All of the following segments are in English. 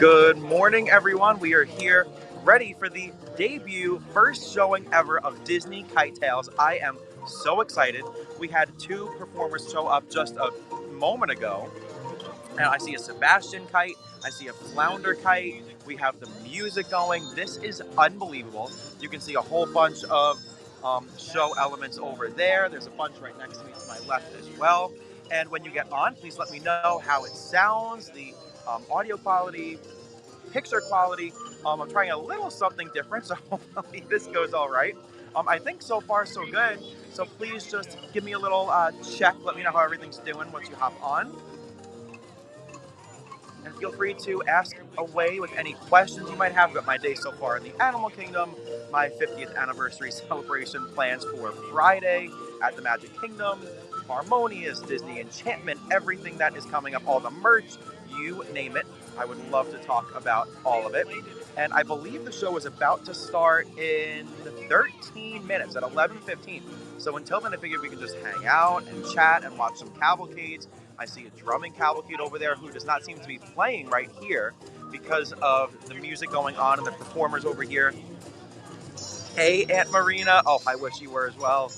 Good morning, everyone. We are here ready for the debut first showing ever of Disney KiteTales. I am so excited. We had two performers show up just a moment ago. And I see a Sebastian kite, I see a flounder kite, we have the music going. This is unbelievable. You can see a whole bunch of show elements over there. There's a bunch right next to me to my left as well. And when you get on, please let me know how it sounds, the audio quality, picture quality. I'm trying a little something different, so hopefully this goes all right. I think so far so good. So please just give me a little check. Let me know how everything's doing once you hop on. And feel free to ask away with any questions you might have about my day so far in the animal kingdom, my 50th anniversary celebration plans for Friday at the Magic Kingdom, Harmonious, Disney Enchantment, everything that is coming up, all the merch, you name it. I would love to talk about all of it. And I believe the show is about to start in 13 minutes at 11:15. So until then, I figured we could just hang out and chat and watch some cavalcades. I see a drumming cavalcade over there who does not seem to be playing right here because of the music going on and the performers over here. Hey, Aunt Marina. Oh, I wish you were as well.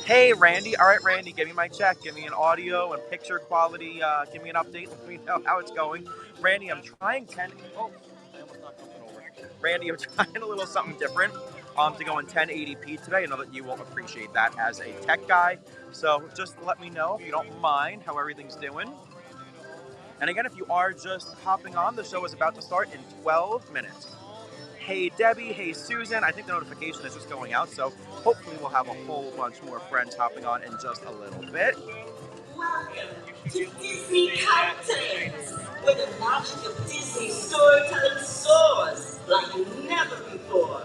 Hey, Randy. All right, Randy, give me my check. Give me an audio and picture quality. Give me an update. Let me know how it's going. Randy, I'm trying 10. Oh, I almost knocked something over. Randy, I'm trying a little something different to go in 1080p today. I know that you will appreciate that as a tech guy. So just let me know if you don't mind how everything's doing. And again, if you are just hopping on, the show is about to start in 12 minutes. Hey Debbie, hey Susan, I think the notification is just going out, so hopefully we'll have a whole bunch more friends hopping on in just a little bit. Welcome to Disney KiteTales, where the magic of Disney storytelling soars like never before.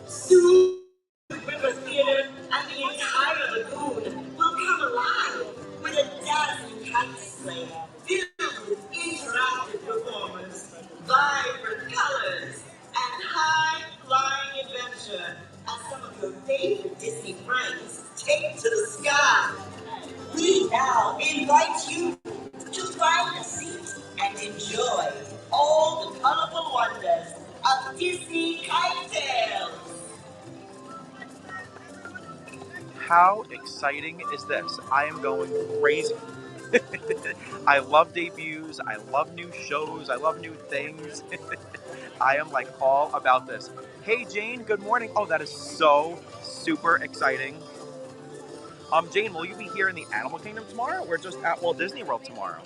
Soon, River Theater and the entire lagoon will come alive with a dazzling kite display filled with interactive performers, vibrant colors, and high-flying adventure as some of your favorite Disney friends take to the sky. We now invite you to find a seat and enjoy all the colorful wonders of Disney KiteTales. How exciting is this? I am going crazy. I love debuts, I love new shows, I love new things. I am like all about this. Hey Jane, good morning. Oh, that is so super exciting. Jane, will you be here in the Animal Kingdom tomorrow or just at Walt Disney World tomorrow?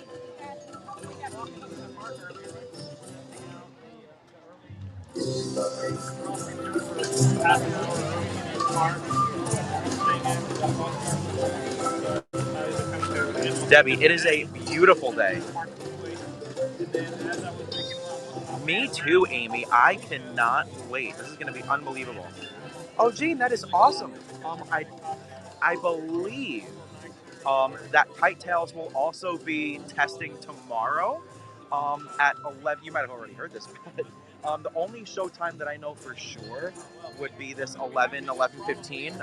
Debbie, it is a beautiful day. Me too, Amy. I cannot wait. This is going to be unbelievable. Oh, Gene, that is awesome. I believe that KiteTales will also be testing tomorrow at 11. You might have already heard this, but the only show time that I know for sure would be this 11:15.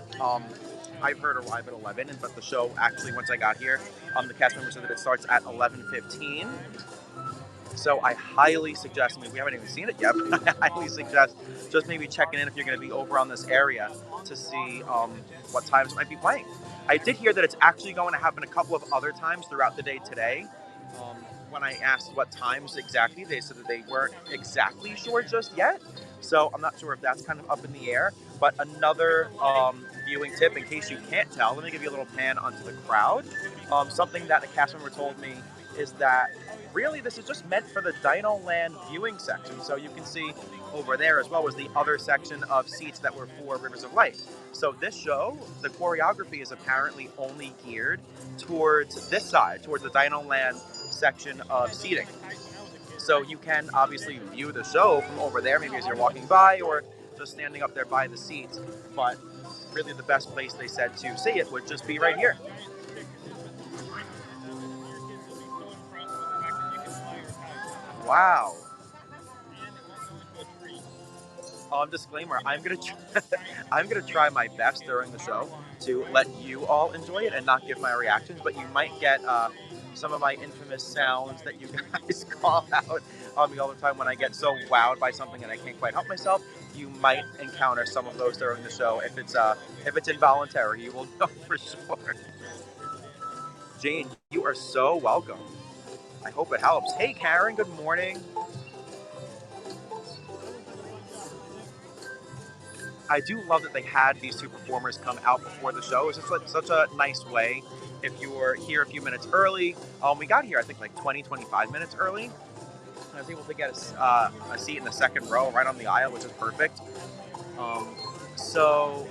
I've heard arrive at 11, but the show actually, once I got here, the cast member said that it starts at 11:15. So I highly suggest, we haven't even seen it yet, but I highly suggest just maybe checking in if you're going to be over on this area to see what times it might be playing. I did hear that it's actually going to happen a couple of other times throughout the day today. When I asked what times exactly, they said that they weren't exactly sure just yet. So I'm not sure if that's kind of up in the air. But another viewing tip, in case you can't tell, let me give you a little pan onto the crowd. Something that a cast member told me is that really this is just meant for the Dino Land viewing section. So you can see over there as well was the other section of seats that were for Rivers of Light. So this show, the choreography is apparently only geared towards this side, towards the Dino Land section of seating. So you can obviously view the show from over there, maybe as you're walking by or just standing up there by the seats. But really the best place they said to see it would just be right here. Wow. Disclaimer: I'm gonna try my best during the show to let you all enjoy it and not give my reactions. But you might get some of my infamous sounds that you guys call out on me all the time when I get so wowed by something and I can't quite help myself. You might encounter some of those during the show. If it's involuntary, you will know for sure. Jane, you are so welcome. I hope it helps. Hey, Karen, good morning. I do love that they had these two performers come out before the show. It's just like such a nice way. If you were here a few minutes early, we got here I think like 20, 25 minutes early. I was able to get a seat in the second row right on the aisle, which is perfect. Um, so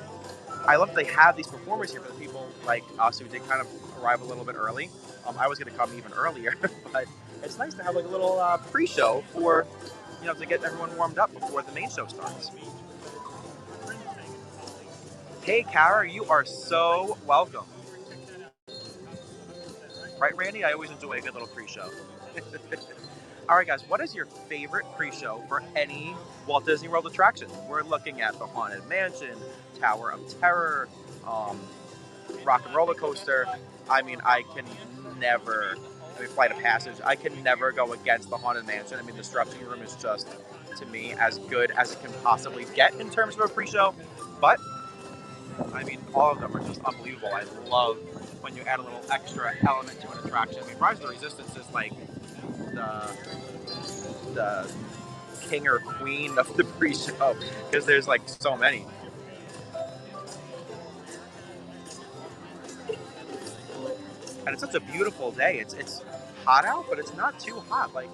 I love that they have these performers here for the people like us who did kind of arrive a little bit early. I was going to come even earlier, but it's nice to have like a little pre-show for, to get everyone warmed up before the main show starts. Hey, Kara, you are so welcome. Right, Randy? I always enjoy a good little pre-show. All right, guys, what is your favorite pre-show for any Walt Disney World attraction? We're looking at the Haunted Mansion, Tower of Terror, Rock and Roller Coaster. I mean, Flight of Passage. I can never go against the Haunted Mansion. I mean, the Disruption Room is just, to me, as good as it can possibly get in terms of a pre-show. But I mean, all of them are just unbelievable. I love when you add a little extra element to an attraction. I mean, Rise of the Resistance is like the king or queen of the pre-show because there's like so many. And it's such a beautiful day. It's hot out, but it's not too hot. Like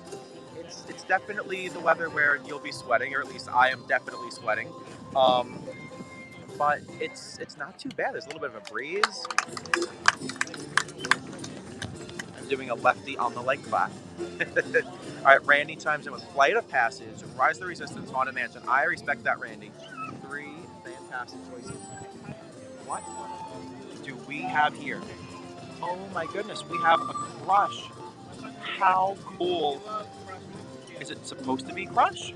it's definitely the weather where you'll be sweating, or at least I am definitely sweating. But it's not too bad. There's a little bit of a breeze. I'm doing a lefty on the leg clap. All right, Randy chimes in with Flight of Passage, Rise of the Resistance, Haunted Mansion. I respect that, Randy. 3 fantastic choices. What do we have here? Oh my goodness, we have a Crush. How cool. Is it supposed to be Crush?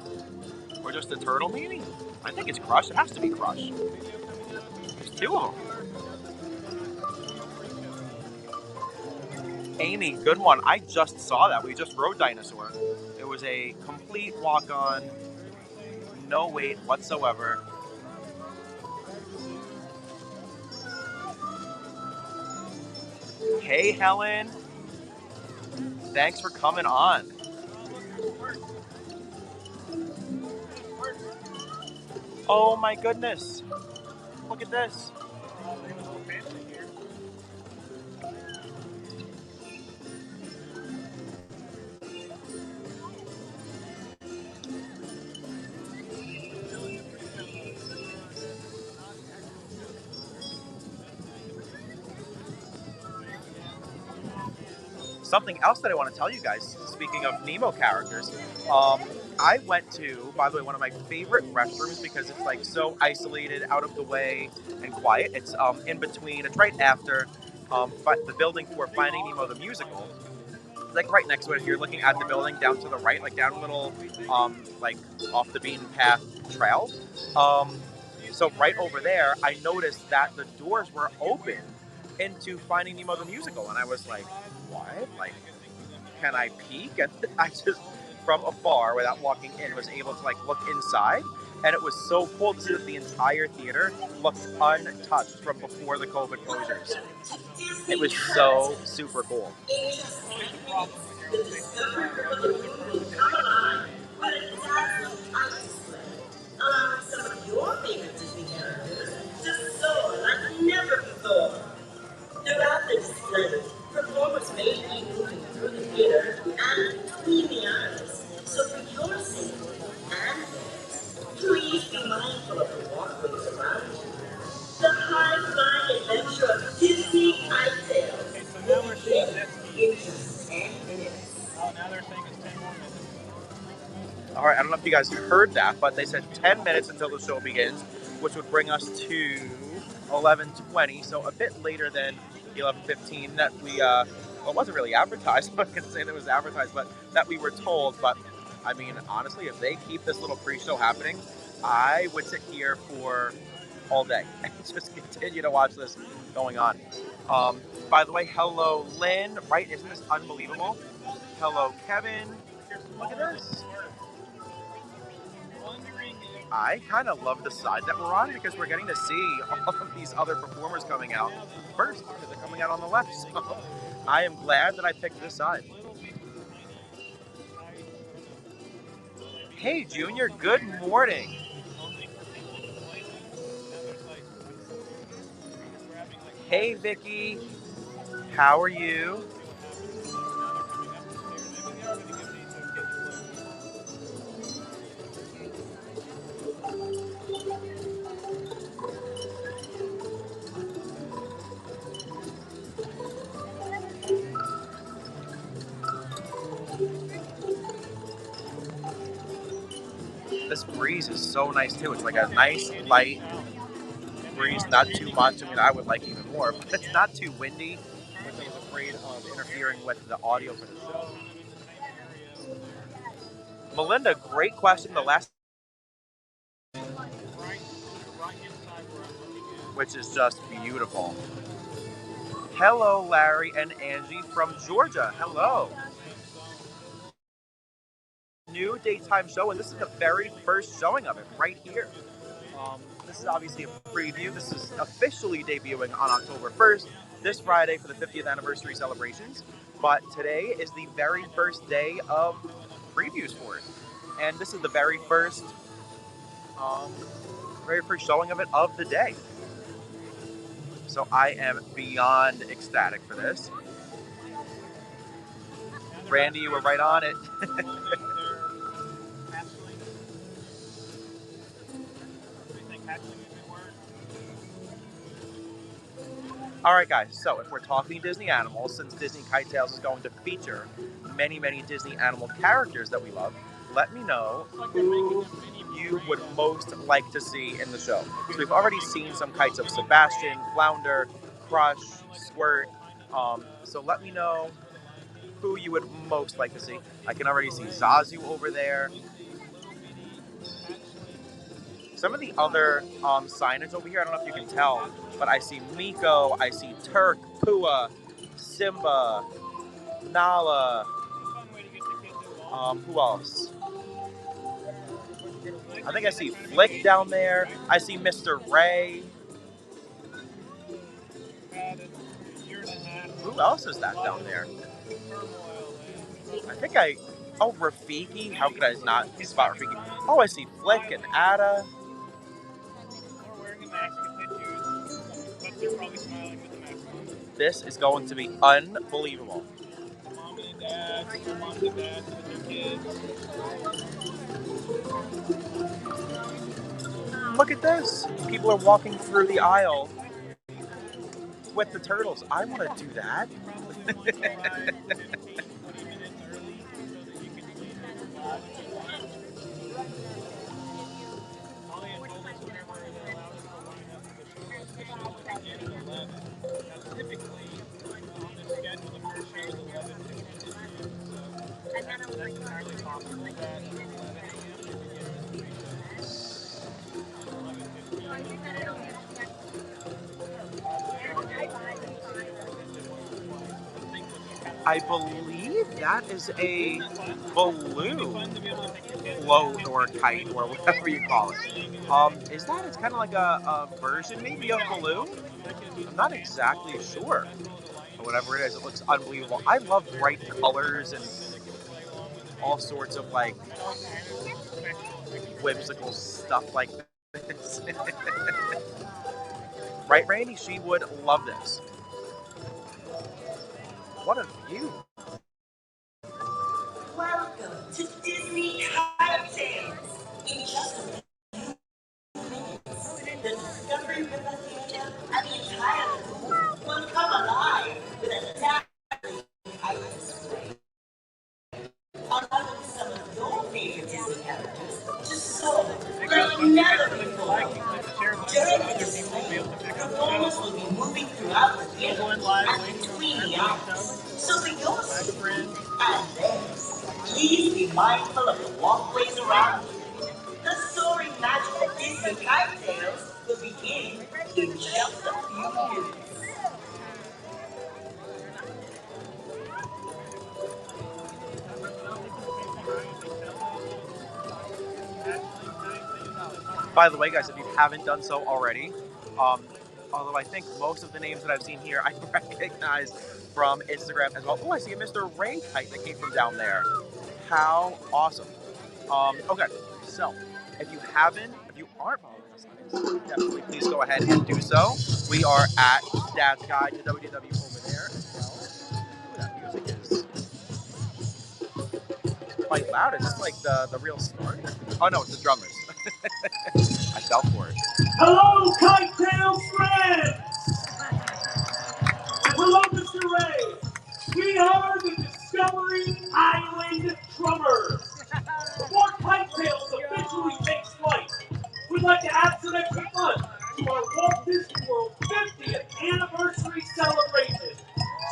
Or just a turtle maybe? I think it's Crush. It has to be Crush. There's 2 of them. Amy, good one. I just saw that. We just rode Dinosaur. It was a complete walk-on, no wait whatsoever. Hey, Helen. Thanks for coming on. Oh my goodness. Look at this. Something else that I want to tell you guys, speaking of Nemo characters, I went to, by the way, one of my favorite restrooms because it's like so isolated, out of the way, and quiet. It's in between, it's right after the building for Finding Nemo the musical. Like right next to it, if you're looking at the building down to the right, like down a little, like off the beaten path trail. So right over there, I noticed that the doors were open into Finding Nemo the musical, and I was like, what? Like, can I peek? And I just, from afar, without walking in, was able to like look inside, and it was so cool to see that the entire theater looked untouched from before the COVID closures. It was so super cool. Some of your favorite Disney characters just soar like never before. Throughout the display, performers may be moving through the theater and between the aisles. So for your safety and theirs, please be mindful of the walkways around you. The high-flying adventure of Disney KiteTales will begin in just 10 minutes. All right, I don't know if you guys heard that, but they said 10 minutes until the show begins, which would bring us to 11:20, so a bit later than 11:15 that we, well, it wasn't really advertised. I'm not going to say that it was advertised, but that we were told. But, I mean, honestly, if they keep this little pre-show happening, I would sit here for all day and just continue to watch this going on. By the way, hello, Lynn. Right? Isn't this unbelievable? Hello, Kevin. Look at this. I kind of love the side that we're on because we're getting to see all of these other performers coming out first because they're coming out on the left. So I am glad that I picked this side. Hey, Junior. Good morning. Hey, Vicky. How are you? This breeze is so nice too. It's like a nice light breeze, not too much. I mean, I would like even more, but it's not too windy, which I was afraid of interfering with the audio for the show. Melinda, great question. The last, which is just beautiful. Hello, Larry and Angie from Georgia. Hello. New daytime show, and this is the very first showing of it right here. This is obviously a preview. This is officially debuting on October 1st, this Friday for the 50th anniversary celebrations. But today is the very first day of previews for it, and this is the very first showing of it of the day. So I am beyond ecstatic for this. Randy, you were right on it. All right, guys, so if we're talking Disney animals, since Disney KiteTales is going to feature many, many Disney animal characters that we love, let me know who you would most like to see in the show. So we've already seen some kites of Sebastian, Flounder, Crush, Squirt. So let me know who you would most like to see. I can already see Zazu over there. Some of the other signage over here, I don't know if you can tell, but I see Miko, I see Turk, Pua, Simba, Nala. Who else? I think I see Flick down there. I see Mr. Ray. Who else is that down there? I think I. Oh, Rafiki. How could I not spot Rafiki? Oh, I see Flick and Ada. This is going to be unbelievable. Look at this. People are walking through the aisle with the turtles. I want to do that. I believe that is a balloon float or kite or whatever you call it. Is that? It's kind of like a version maybe of balloon. I'm not exactly sure. But whatever it is, it looks unbelievable. I love bright colors and all sorts of like whimsical stuff like this. Right, Randy? She would love this. What a view. Welcome to Disney KiteTales. In just a the Discovery River Theater and the entire lagoon will come alive with a dazzling kite display. Allowing some of your favorite Disney characters to soar like never before. During the display, performers will be moving throughout the theater and between the acts. So for your safety and theirs, please be mindful of the walkways around you. The soaring magic of Disney KiteTales will begin in just a few minutes. By the way, guys, if you haven't done so already, um, although I think most of the names that I've seen here I recognize from Instagram as well. Oh, I see a Mr. Ray kite that came from down there. How awesome. Okay, so if you aren't following us on Instagram, definitely please go ahead and do so. We are at Dad's Guide to WDW over there as well. Ooh, that music is quite loud. Is this like the real start? Oh no, it's the drummers. I fell for it. Hello, KiteTales friends! Hello, Mr. Ray! We are the Discovery Island Drummers! Before KiteTales officially takes flight, we'd like to add some extra fun to our Walt Disney World 50th anniversary celebration.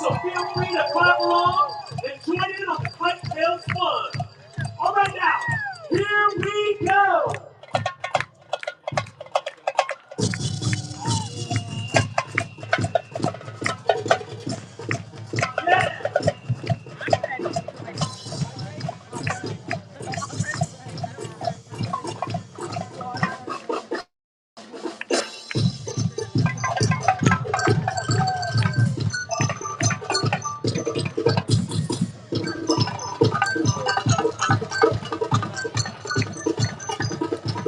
So feel free to clap along and join in on the KiteTales fun. All right now, here we go! Yeah!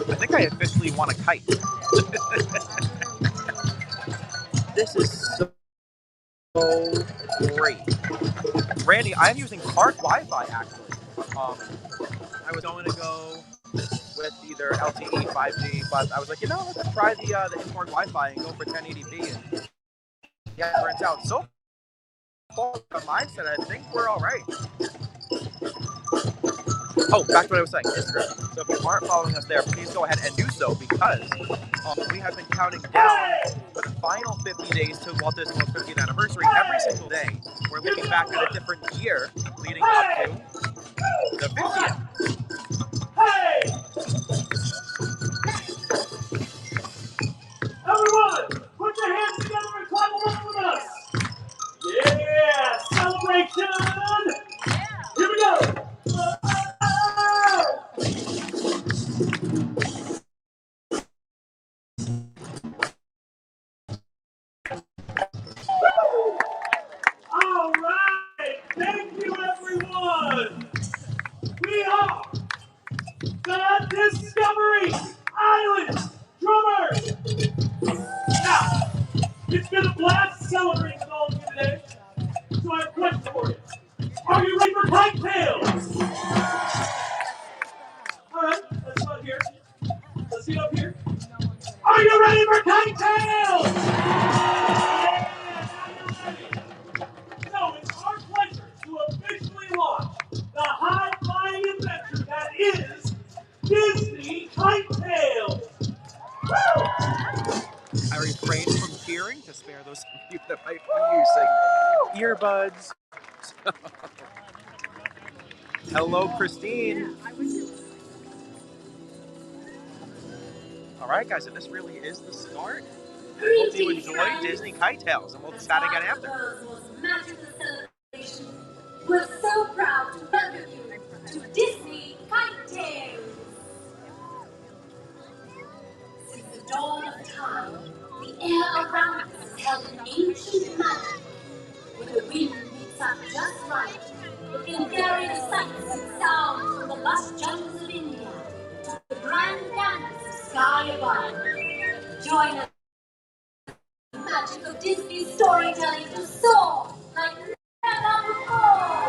I think I officially want a kite. This is so great. Randy, I'm using park Wi-Fi actually. I was going to go with either LTE, 5G, but I was like, let's try the in-park Wi-Fi and go for 1080p. And yeah, it turns out so far from my mindset, I think we're all right. Oh, back to what I was saying, Instagram. So if you aren't following us there, please go ahead and do so because we have been counting down for the final 50 days to Walt Disney World's 50th anniversary. Every single day, we're looking back at a different year leading up to the 50th. Hey! Everyone, put your hands together and clap along with us! Yeah! Celebration! Here we go! All right! Thank you, everyone! We are the Discovery Island Drummers! Now, it's been a blast celebrating with all of you today, so I have a question for you. Are you ready for KiteTales? All right, let's go here. Let's get up here. Are you ready for KiteTales? Yeah, now you're ready. So it's our pleasure to officially launch the high-flying adventure that is Disney KiteTales. I refrain from cheering to spare those of you that might be using earbuds. Hello, Christine. All right, guys, and this really is the start. I hope you enjoy Disney KiteTales, and we'll chat again after. We're so proud to welcome you to Disney KiteTales. Since the dawn of time, the air around us has held an ancient magic. When the wind beats up just right, it can carry the sights and sounds from the lush jungles of India to the grand canvas of sky above. Join us in the magic of Disney's storytelling to soar like never before.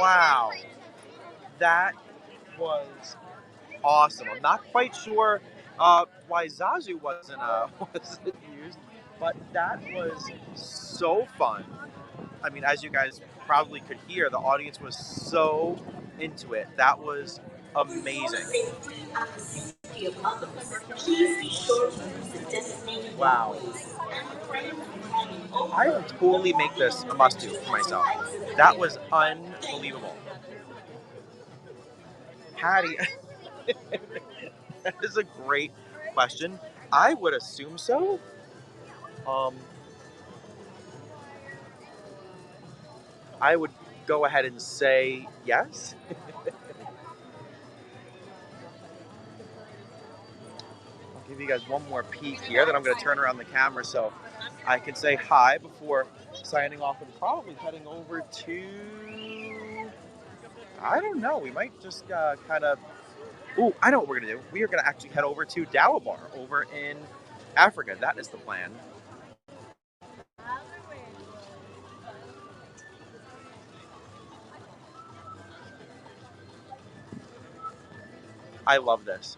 Wow. That was awesome. I'm not quite sure why Zazu wasn't used, but that was so fun. I mean, as you guys probably could hear, the audience was so into it. That was amazing. Wow. I would totally make this a must-do for myself. That was unbelievable. Patty, that is a great question. I would assume so. Um, I would go ahead and say yes. I'll give you guys one more peek here. Then I'm going to turn around the camera so I can say hi before signing off and probably heading over to. I don't know. We might just kind of. Ooh, I know what we're going to do. We are going to actually head over to Dalabar over in Africa. That is the plan. I love this.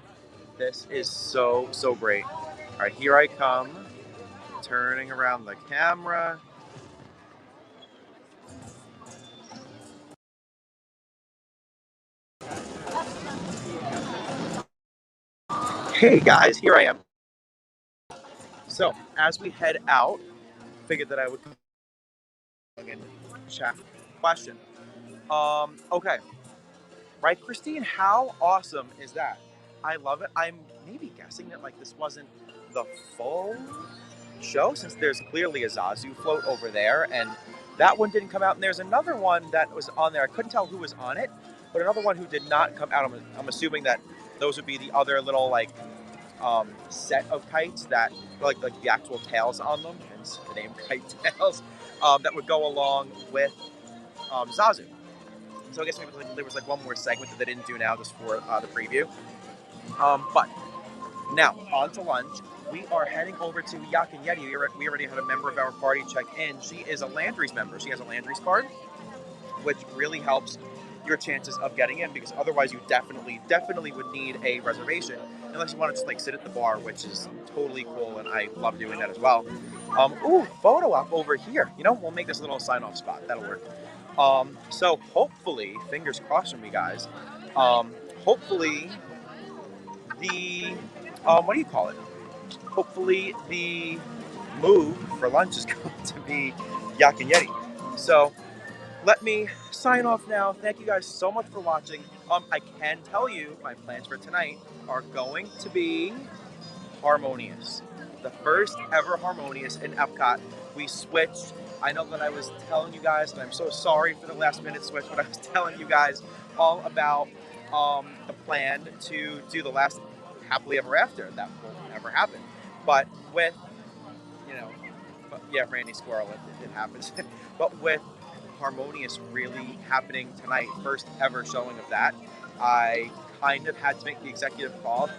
This is so, so great. All right, here I come. Turning around the camera. Hey guys, here I am. So, as we head out, figured that I would come and chat. Question. Okay. Right, Christine? How awesome is that? I love it. I'm maybe guessing that like this wasn't the full show since there's clearly a Zazu float over there and that one didn't come out and there's another one that was on there. I couldn't tell who was on it, but another one who did not come out. I'm assuming that those would be the other little like set of kites that like the actual tails on them, hence the name KiteTales, that would go along with Zazu. So I guess maybe there was like one more segment that they didn't do now just for the preview. But now on to lunch. We are heading over to Yak and Yeti. We already had a member of our party check in. She is a Landry's member. She has a Landry's card, which really helps your chances of getting in because otherwise you definitely would need a reservation unless you want to just like sit at the bar, which is totally cool and I love doing that as well. Ooh, photo op over here. You know, we'll make this a little sign off spot. That'll work. So hopefully, fingers crossed from you guys. Hopefully the what do you call it? Hopefully the move for lunch is going to be Yak and Yeti. So let me sign off now. Thank you guys so much for watching. I can tell you my plans for tonight are going to be Harmonious. The first ever Harmonious in Epcot. We switched. I know that I was telling you guys, and I'm so sorry for the last minute switch, but I was telling you guys all about the plan to do the last Happily Ever After. That won't ever happen. But with, you know, yeah, Randy Squirrel, it happens. But with Harmonious really happening tonight, first ever showing of that, I kind of had to make the executive call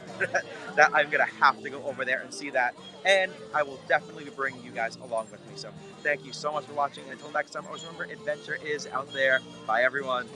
that I'm going to have to go over there and see that. And I will definitely be bringing you guys along with me. So thank you so much for watching. And until next time, always remember, adventure is out there. Bye, everyone.